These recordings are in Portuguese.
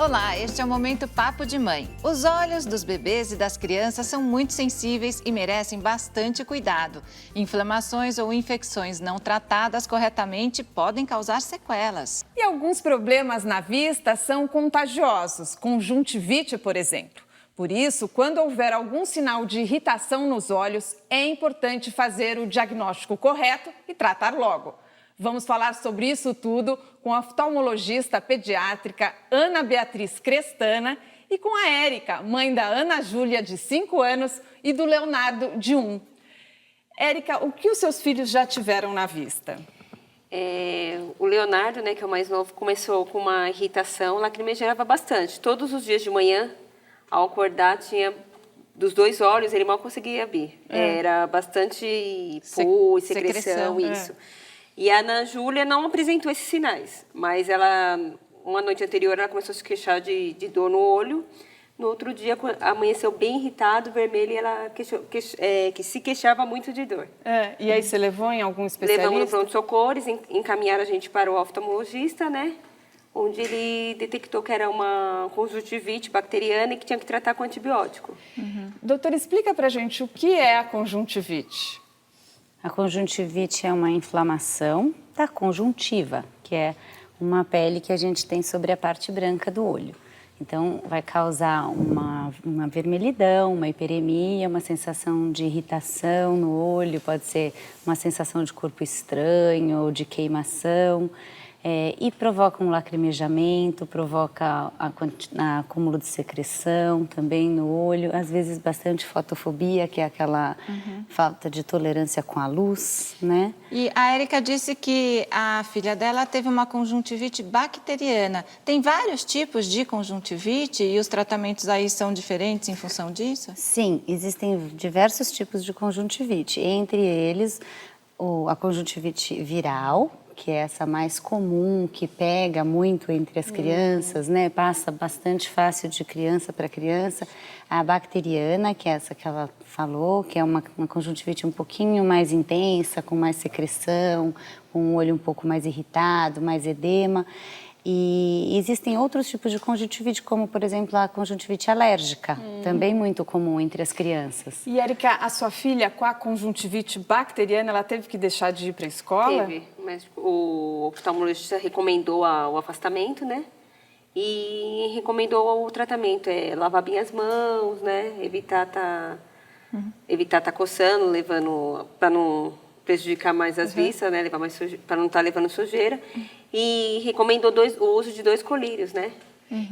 Olá, este é o Momento Papo de Mãe. Os olhos dos bebês e das crianças são muito sensíveis e merecem bastante cuidado. Inflamações ou infecções não tratadas corretamente podem causar sequelas. E alguns problemas na vista são contagiosos, conjuntivite, por exemplo. Por isso, quando houver algum sinal de irritação nos olhos, é importante fazer o diagnóstico correto e tratar logo. Vamos falar sobre isso tudo com a oftalmologista pediátrica Ana Beatriz Crestana e com a Érica, mãe da Ana Júlia, de 5 anos, e do Leonardo, de 1. Érica, o que os seus filhos já tiveram na vista? O Leonardo, né, que é o mais novo, começou com uma irritação, lacrimejava bastante. Todos os dias de manhã, ao acordar, tinha dos 2 olhos, ele mal conseguia abrir. Era bastante pus, secreção, isso. E a Ana Júlia não apresentou esses sinais, mas ela, uma noite anterior, ela começou a se queixar de dor no olho. No outro dia, amanheceu bem irritado, vermelho, e ela que se queixava muito de dor. E aí você levou em algum especialista? Levamos no pronto-socorro, encaminharam a gente para o oftalmologista, né? Onde ele detectou que era uma conjuntivite bacteriana e que tinha que tratar com antibiótico. Doutora, explica pra gente o que é a conjuntivite. A conjuntivite é uma inflamação da conjuntiva, que é uma pele que a gente tem sobre a parte branca do olho. Então, vai causar uma vermelhidão, uma hiperemia, uma sensação de irritação no olho, pode ser uma sensação de corpo estranho ou de queimação. E provoca um lacrimejamento, provoca acúmulo de secreção também no olho, às vezes bastante fotofobia, que é aquela falta de tolerância com a luz, né? E a Érica disse que a filha dela teve uma conjuntivite bacteriana. Tem vários tipos de conjuntivite e os tratamentos aí são diferentes em função disso? Sim, existem diversos tipos de conjuntivite, entre eles a conjuntivite viral, que é essa mais comum, que pega muito entre as crianças, né? Passa bastante fácil de criança para criança. A bacteriana, que é essa que ela falou, que é uma conjuntivite um pouquinho mais intensa, com mais secreção, com o olho um pouco mais irritado, mais edema. E existem outros tipos de conjuntivite, como, por exemplo, a conjuntivite alérgica, também muito comum entre as crianças. E, Érica, a sua filha com a conjuntivite bacteriana, ela teve que deixar de ir para a escola? Teve, mas o oftalmologista recomendou o afastamento, né? E recomendou o tratamento, lavar bem as mãos, né? Evitar tá coçando, levando, para não prejudicar mais as vistas, né? Levar mais para não estar levando sujeira. E recomendou o uso de 2 colírios, né?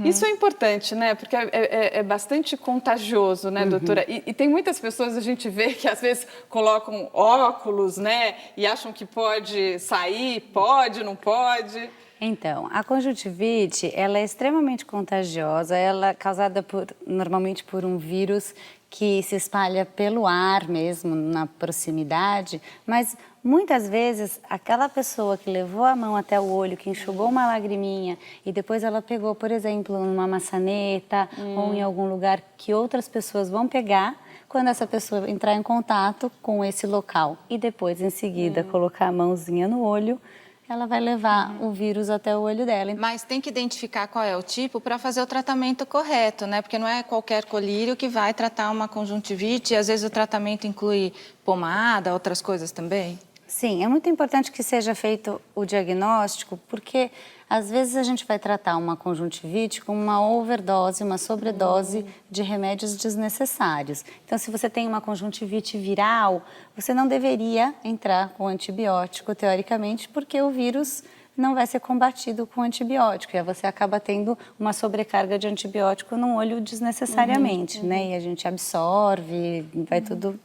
Isso é importante, né? Porque é bastante contagioso, né, doutora? E tem muitas pessoas, a gente vê, que às vezes colocam óculos, né? E acham que pode sair, pode, não pode. Então, a conjuntivite, ela é extremamente contagiosa, ela é causada normalmente por um vírus que se espalha pelo ar mesmo, na proximidade, mas muitas vezes aquela pessoa que levou a mão até o olho, que enxugou uma lagriminha e depois ela pegou, por exemplo, numa maçaneta ou em algum lugar que outras pessoas vão pegar, quando essa pessoa entrar em contato com esse local e depois, em seguida, colocar a mãozinha no olho, ela vai levar o vírus até o olho dela. Mas tem que identificar qual é o tipo para fazer o tratamento correto, né? Porque não é qualquer colírio que vai tratar uma conjuntivite. E às vezes o tratamento inclui pomada, outras coisas também. Sim, é muito importante que seja feito o diagnóstico, porque às vezes a gente vai tratar uma conjuntivite com uma overdose, uma sobredose de remédios desnecessários. Então, se você tem uma conjuntivite viral, você não deveria entrar com antibiótico, teoricamente, porque o vírus não vai ser combatido com antibiótico. E aí você acaba tendo uma sobrecarga de antibiótico no olho desnecessariamente, né? E a gente absorve, vai tudo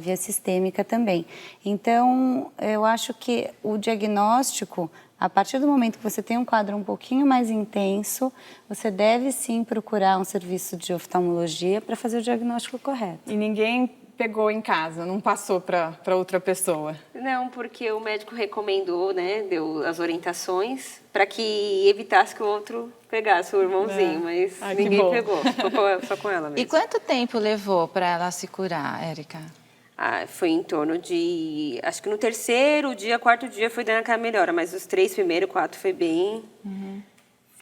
via sistêmica também. Então, eu acho que o diagnóstico, a partir do momento que você tem um quadro um pouquinho mais intenso, você deve sim procurar um serviço de oftalmologia para fazer o diagnóstico correto. E ninguém pegou em casa, não passou para outra pessoa? Não, porque o médico recomendou, né, deu as orientações para que evitasse que o outro pegasse o irmãozinho, mas ninguém pegou, ficou só com ela mesmo. E quanto tempo levou para ela se curar, Érica? Foi em torno de, acho que no 3º dia, 4º dia foi dando aquela melhora, mas os 3 primeiros, 4 foi bem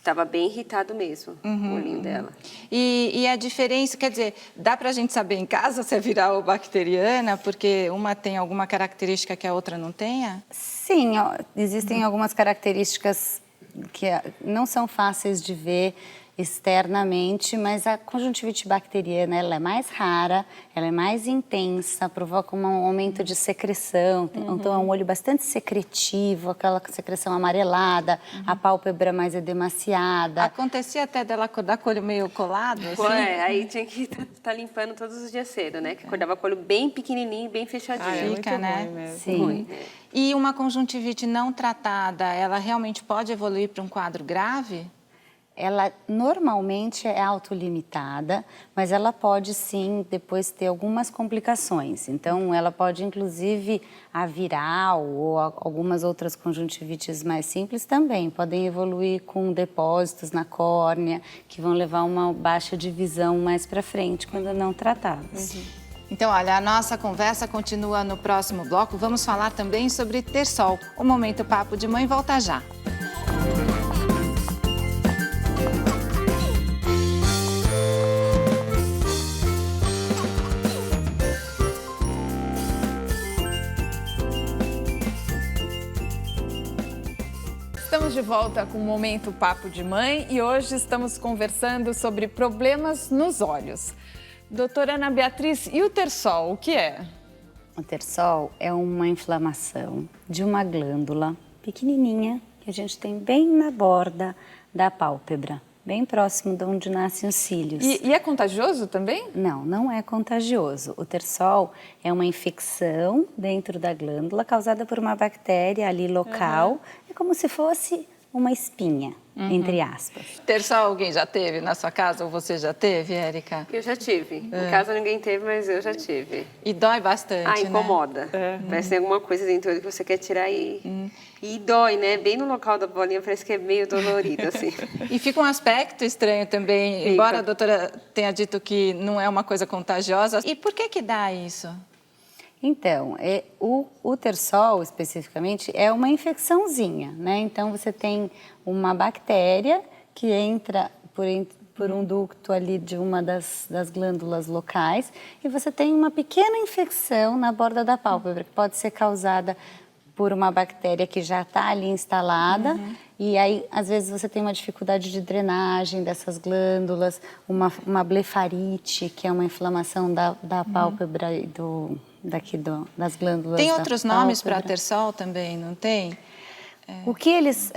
Estava bem irritado mesmo, o olhinho dela. E a diferença, quer dizer, dá para a gente saber em casa se é viral ou bacteriana, porque uma tem alguma característica que a outra não tenha? Sim, existem algumas características que não são fáceis de ver externamente, mas a conjuntivite bacteriana ela é mais rara, ela é mais intensa, provoca um aumento de secreção, então é um olho bastante secretivo, aquela secreção amarelada, a pálpebra mais edemaciada. Acontecia até dela acordar com o olho meio colado, assim? Aí tinha que estar limpando todos os dias cedo, né? Que acordava com o olho bem pequenininho, bem fechadinho. Fica, né? ruim mesmo. Sim. Ruim. E uma conjuntivite não tratada, ela realmente pode evoluir para um quadro grave? Ela normalmente é autolimitada, mas ela pode sim depois ter algumas complicações. Então, ela pode inclusive a viral ou algumas outras conjuntivites mais simples também podem evoluir com depósitos na córnea que vão levar a uma baixa de visão mais para frente quando não tratadas. Então, olha, a nossa conversa continua no próximo bloco. Vamos falar também sobre Tersol. O Momento Papo de Mãe volta já. Estamos de volta com o Momento Papo de Mãe e hoje estamos conversando sobre problemas nos olhos. Doutora Ana Beatriz, e o Tersol, o que é? O Tersol é uma inflamação de uma glândula pequenininha que a gente tem bem na borda da pálpebra, bem próximo de onde nascem os cílios. E é contagioso também? Não, não é contagioso. O Tersol é uma infecção dentro da glândula causada por uma bactéria ali local. É como se fosse uma espinha, entre aspas. Tersol alguém já teve na sua casa ou você já teve, Érica? Eu já tive. Em casa ninguém teve, mas eu já tive. E dói bastante, Incomoda. Parece que tem alguma coisa dentro que você quer tirar e dói, né? Bem no local da bolinha, parece que é meio dolorido, assim. E fica um aspecto estranho também, Fica. embora a doutora tenha dito que não é uma coisa contagiosa. E por que dá isso? Então, o Tersol, especificamente, é uma infecçãozinha, né? Então, você tem uma bactéria que entra por um ducto ali de uma das glândulas locais e você tem uma pequena infecção na borda da pálpebra, que pode ser causada por uma bactéria que já está ali instalada e aí, às vezes, você tem uma dificuldade de drenagem dessas glândulas, uma blefarite, que é uma inflamação da pálpebra e das glândulas. Tem outros nomes para pálpebra. Tersol também, não tem? O que eles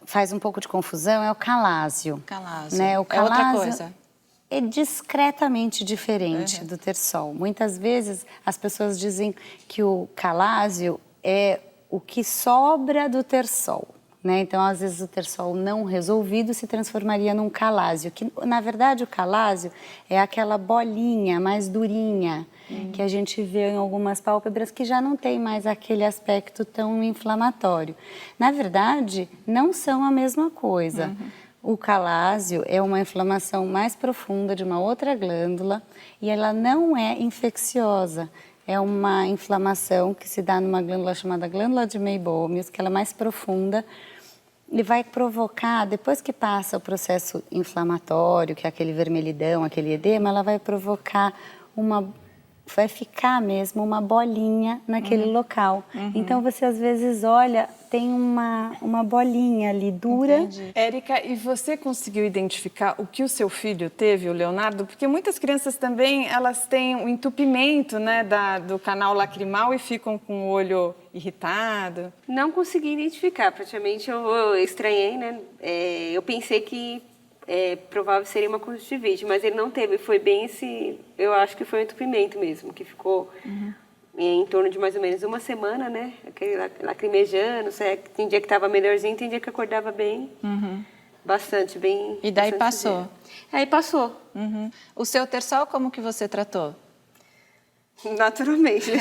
faz um pouco de confusão é o calásio. Calásio. Né? O É outra calásio coisa. é discretamente diferente do Tersol. Muitas vezes as pessoas dizem que o calásio é o que sobra do Tersol. Né? Então, às vezes, o Tersol não resolvido se transformaria num calásio. Que, na verdade, o calásio é aquela bolinha mais durinha que a gente vê em algumas pálpebras que já não tem mais aquele aspecto tão inflamatório. Na verdade, não são a mesma coisa. O calásio é uma inflamação mais profunda de uma outra glândula e ela não é infecciosa. É uma inflamação que se dá numa glândula chamada glândula de Meibomius, que ela é mais profunda e vai provocar, depois que passa o processo inflamatório, que é aquele vermelhidão, aquele edema, ela vai provocar vai ficar mesmo uma bolinha naquele local. Então, você às vezes olha, tem uma bolinha ali dura. Entendi. Érica, e você conseguiu identificar o que o seu filho teve, o Leonardo? Porque muitas crianças também, elas têm um entupimento, né, do canal lacrimal e ficam com o olho irritado. Não consegui identificar, praticamente eu estranhei, né? Eu pensei que provável seria uma conjuntivite, mas ele não teve, foi bem eu acho que foi um entupimento mesmo, que ficou em torno de mais ou menos uma semana, né? Aquele lacrimejando, tem dia que estava melhorzinho, tem dia que acordava bem, bastante, bem... E daí bastante passou? dia. Aí passou. O seu Tersol, como que você tratou? Naturalmente.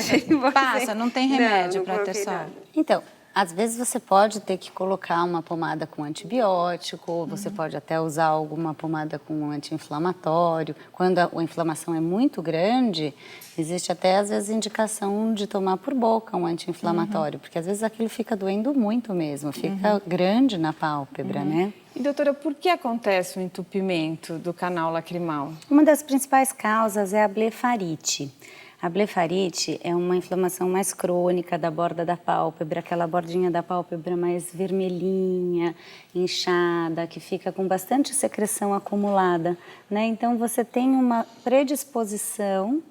Passa, não tem remédio não para coloquei Tersol? nada. Então, às vezes você pode ter que colocar uma pomada com antibiótico, ou você pode até usar alguma pomada com anti-inflamatório. Quando a inflamação é muito grande, Existe até, às vezes, indicação de tomar por boca um anti-inflamatório, porque às vezes aquilo fica doendo muito mesmo, fica grande na pálpebra, né? E, doutora, por que acontece o entupimento do canal lacrimal? Uma das principais causas é a blefarite. A blefarite é uma inflamação mais crônica da borda da pálpebra, aquela bordinha da pálpebra mais vermelhinha, inchada, que fica com bastante secreção acumulada, né? Então, você tem uma predisposição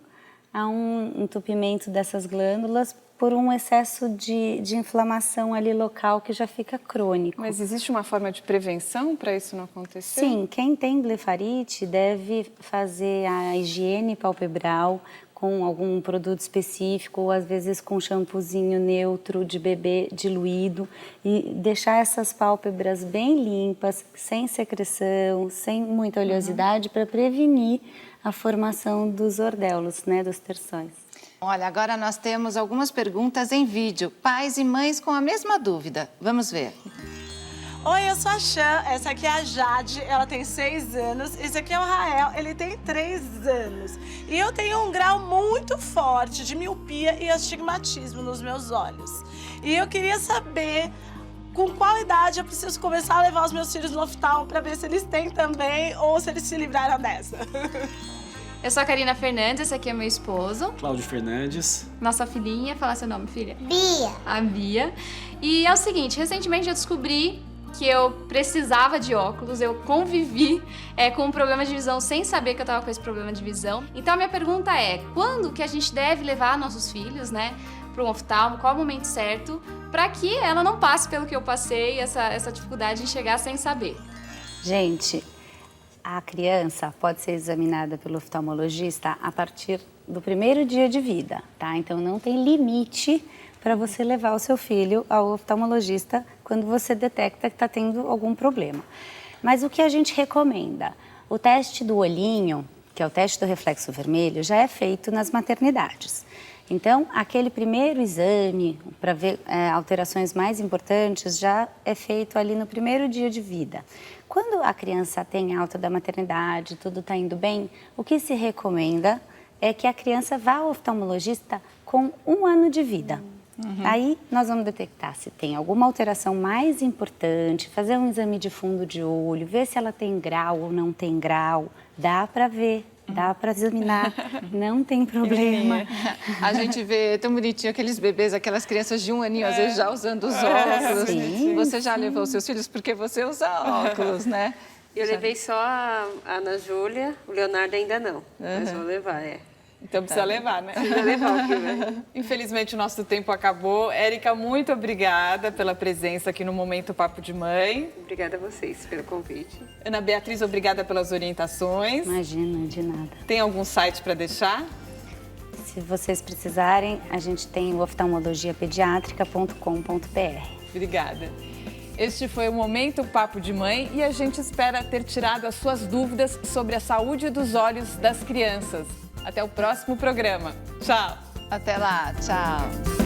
a um entupimento dessas glândulas por um excesso de inflamação ali local que já fica crônico. Mas existe uma forma de prevenção para isso não acontecer? Sim, quem tem blefarite deve fazer a higiene palpebral com algum produto específico, ou às vezes com shampoozinho neutro de bebê diluído, e deixar essas pálpebras bem limpas, sem secreção, sem muita oleosidade, para prevenir a formação dos ordéolos, né, dos terçóis. Olha, agora nós temos algumas perguntas em vídeo. Pais e mães com a mesma dúvida. Vamos ver. Oi, eu sou a Chan, essa aqui é a Jade, ela tem 6 anos. Esse aqui é o Rael, ele tem 3 anos. E eu tenho um grau muito forte de miopia e astigmatismo nos meus olhos. E eu queria saber com qual idade eu preciso começar a levar os meus filhos no oftalmo para ver se eles têm também ou se eles se livraram dessa. Eu sou a Karina Fernandes, esse aqui é meu esposo. Cláudio Fernandes. Nossa filhinha, fala seu nome, filha. Bia. A Bia. E é o seguinte, recentemente eu descobri que eu precisava de óculos, eu convivi com um problema de visão sem saber que eu tava com esse problema de visão. Então a minha pergunta é, quando que a gente deve levar nossos filhos, né, para um oftalmo, qual é o momento certo, para que ela não passe pelo que eu passei, essa dificuldade de enxergar sem saber? Gente, a criança pode ser examinada pelo oftalmologista a partir do primeiro dia de vida, tá? Então não tem limite para você levar o seu filho ao oftalmologista quando você detecta que está tendo algum problema. Mas o que a gente recomenda? O teste do olhinho, que é o teste do reflexo vermelho, já é feito nas maternidades. Então, aquele primeiro exame para ver alterações mais importantes já é feito ali no primeiro dia de vida. Quando a criança tem alta da maternidade, tudo está indo bem, o que se recomenda é que a criança vá ao oftalmologista com 1 ano de vida. Aí nós vamos detectar se tem alguma alteração mais importante, fazer um exame de fundo de olho, ver se ela tem grau ou não tem grau. Dá para ver, dá para examinar, não tem problema. A gente vê tão bonitinho aqueles bebês, aquelas crianças de 1 aninho, às vezes já usando os óculos. Sim, você já levou seus filhos porque você usa óculos, né? Eu levei só a Ana Júlia, o Leonardo ainda não, mas vou levar, Então precisa levar, né? Precisa levar o filho. Infelizmente o nosso tempo acabou. Érica, muito obrigada pela presença aqui no Momento Papo de Mãe. Obrigada a vocês pelo convite. Ana Beatriz, obrigada pelas orientações. Imagina, de nada. Tem algum site para deixar? Se vocês precisarem, a gente tem o oftalmologiapediatrica.com.br. Obrigada. Este foi o Momento Papo de Mãe e a gente espera ter tirado as suas dúvidas sobre a saúde dos olhos das crianças. Até o próximo programa. Tchau! Até lá, tchau!